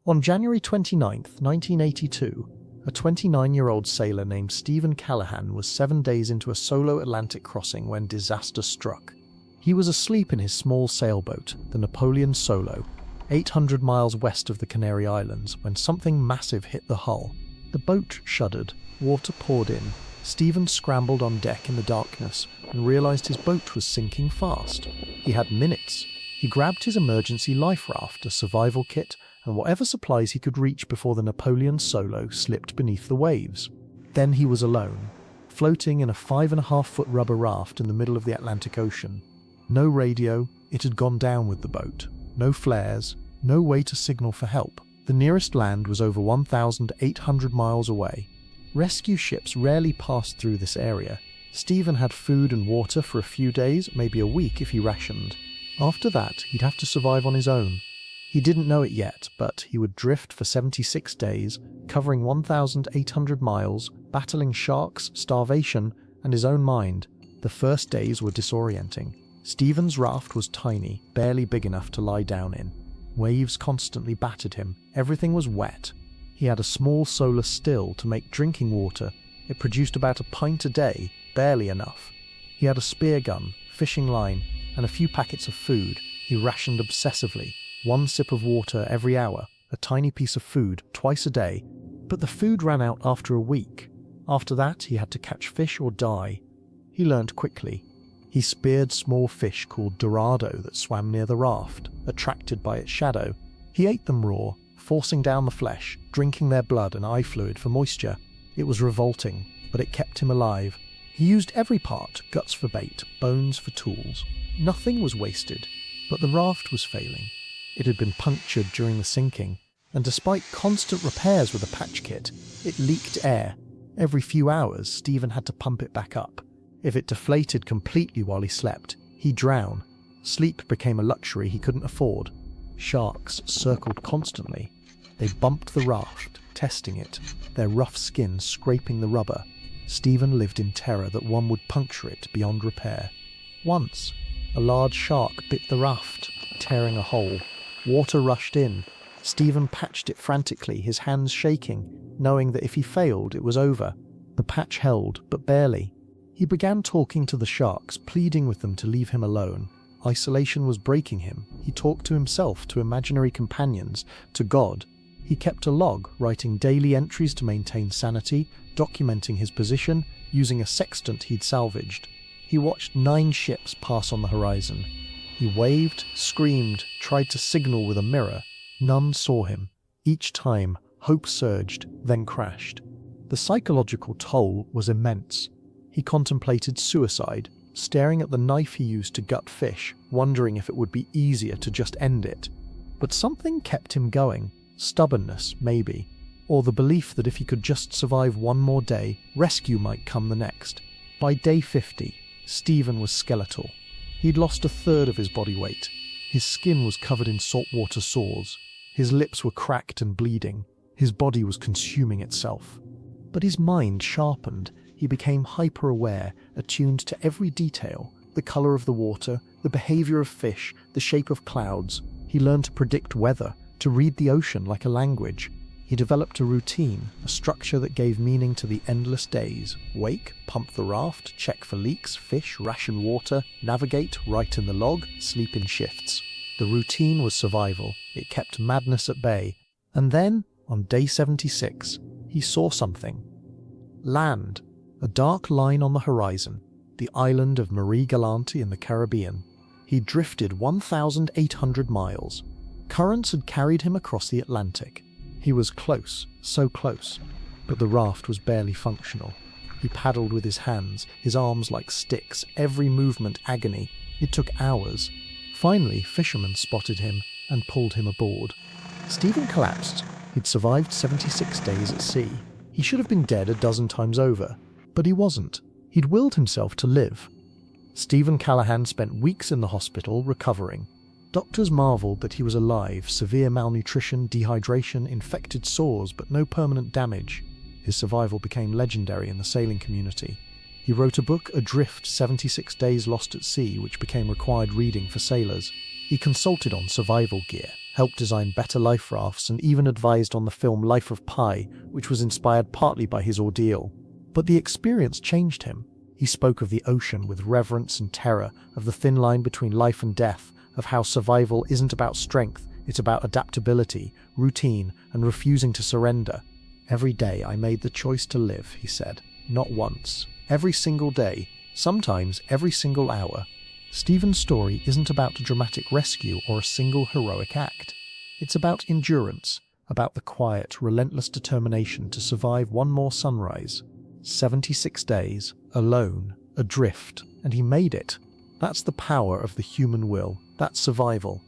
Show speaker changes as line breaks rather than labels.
On January 29th, 1982, a 29-year-old sailor named Stephen Callahan was 7 days into a solo Atlantic crossing when disaster struck. He was asleep in his small sailboat, the Napoleon Solo, 800 miles west of the Canary Islands, when something massive hit the hull. The boat shuddered, water poured in. Stephen scrambled on deck in the darkness and realized his boat was sinking fast. He had minutes. He grabbed his emergency life raft, a survival kit, and whatever supplies he could reach before the Napoleon Solo slipped beneath the waves. Then he was alone, floating in a 5.5-foot rubber raft in the middle of the Atlantic Ocean. No radio, it had gone down with the boat. No flares, no way to signal for help. The nearest land was over 1,800 miles away. Rescue ships rarely passed through this area. Stephen had food and water for a few days, maybe a week if he rationed. After that, he'd have to survive on his own. He didn't know it yet, but he would drift for 76 days, covering 1,800 miles, battling sharks, starvation, and his own mind. The first days were disorienting. Stephen's raft was tiny, barely big enough to lie down in. Waves constantly battered him. Everything was wet. He had a small solar still to make drinking water. It produced about a pint a day, barely enough. He had a spear gun, fishing line, and a few packets of food. He rationed obsessively. 1 sip of water every hour, a tiny piece of food twice a day, but the food ran out after a week. After that, he had to catch fish or die. He learned quickly. He speared small fish called dorado that swam near the raft, attracted by its shadow. He ate them raw, forcing down the flesh, drinking their blood and eye fluid for moisture. It was revolting, but it kept him alive. He used every part, guts for bait, bones for tools. Nothing was wasted, but the raft was failing. It had been punctured during the sinking, and despite constant repairs with a patch kit, it leaked air. Every few hours, Stephen had to pump it back up. If it deflated completely while he slept, he'd drown. Sleep became a luxury he couldn't afford. Sharks circled constantly. They bumped the raft, testing it, their rough skin scraping the rubber. Stephen lived in terror that one would puncture it beyond repair. Once, a large shark bit the raft, tearing a hole. Water rushed in. Stephen patched it frantically, his hands shaking, knowing that if he failed, it was over. The patch held, but barely. He began talking to the sharks, pleading with them to leave him alone. Isolation was breaking him. He talked to himself, to imaginary companions, to God. He kept a log, writing daily entries to maintain sanity, documenting his position, using a sextant he'd salvaged. He watched 9 ships pass on the horizon. He waved, screamed, tried to signal with a mirror. None saw him. Each time, hope surged, then crashed. The psychological toll was immense. He contemplated suicide, staring at the knife he used to gut fish, wondering if it would be easier to just end it. But something kept him going. Stubbornness, maybe. Or the belief that if he could just survive one more day, rescue might come the next. By day 50, Stephen was skeletal. He'd lost 1/3 of his body weight. His skin was covered in saltwater sores. His lips were cracked and bleeding. His body was consuming itself. But his mind sharpened. He became hyper-aware, attuned to every detail, the color of the water, the behavior of fish, the shape of clouds. He learned to predict weather, to read the ocean like a language. He developed a routine, a structure that gave meaning to the endless days. Wake, pump the raft, check for leaks, fish, ration water, navigate, write in the log, sleep in shifts. The routine was survival. It kept madness at bay. And then, on day 76, he saw something. Land. A dark line on the horizon. The island of Marie Galante in the Caribbean. He drifted 1,800 miles. Currents had carried him across the Atlantic. He was close, so close, but the raft was barely functional. He paddled with his hands, his arms like sticks, every movement agony. It took hours. Finally, fishermen spotted him and pulled him aboard. Stephen collapsed. He'd survived 76 days at sea. He should have been dead a dozen times over, but he wasn't. He'd willed himself to live. Stephen Callahan spent weeks in the hospital recovering. Doctors marveled that he was alive, severe malnutrition, dehydration, infected sores, but no permanent damage. His survival became legendary in the sailing community. He wrote a book, Adrift, 76 Days Lost at Sea, which became required reading for sailors. He consulted on survival gear, helped design better life rafts, and even advised on the film Life of Pi, which was inspired partly by his ordeal. But the experience changed him. He spoke of the ocean with reverence and terror, of the thin line between life and death, of how survival isn't about strength, it's about adaptability, routine, and refusing to surrender. "Every day I made the choice to live," he said. "Not once. Every single day. Sometimes every single hour." Stephen's story isn't about a dramatic rescue or a single heroic act. It's about endurance, about the quiet, relentless determination to survive one more sunrise. 76 days, alone, adrift, and he made it. That's the power of the human will. That's survival.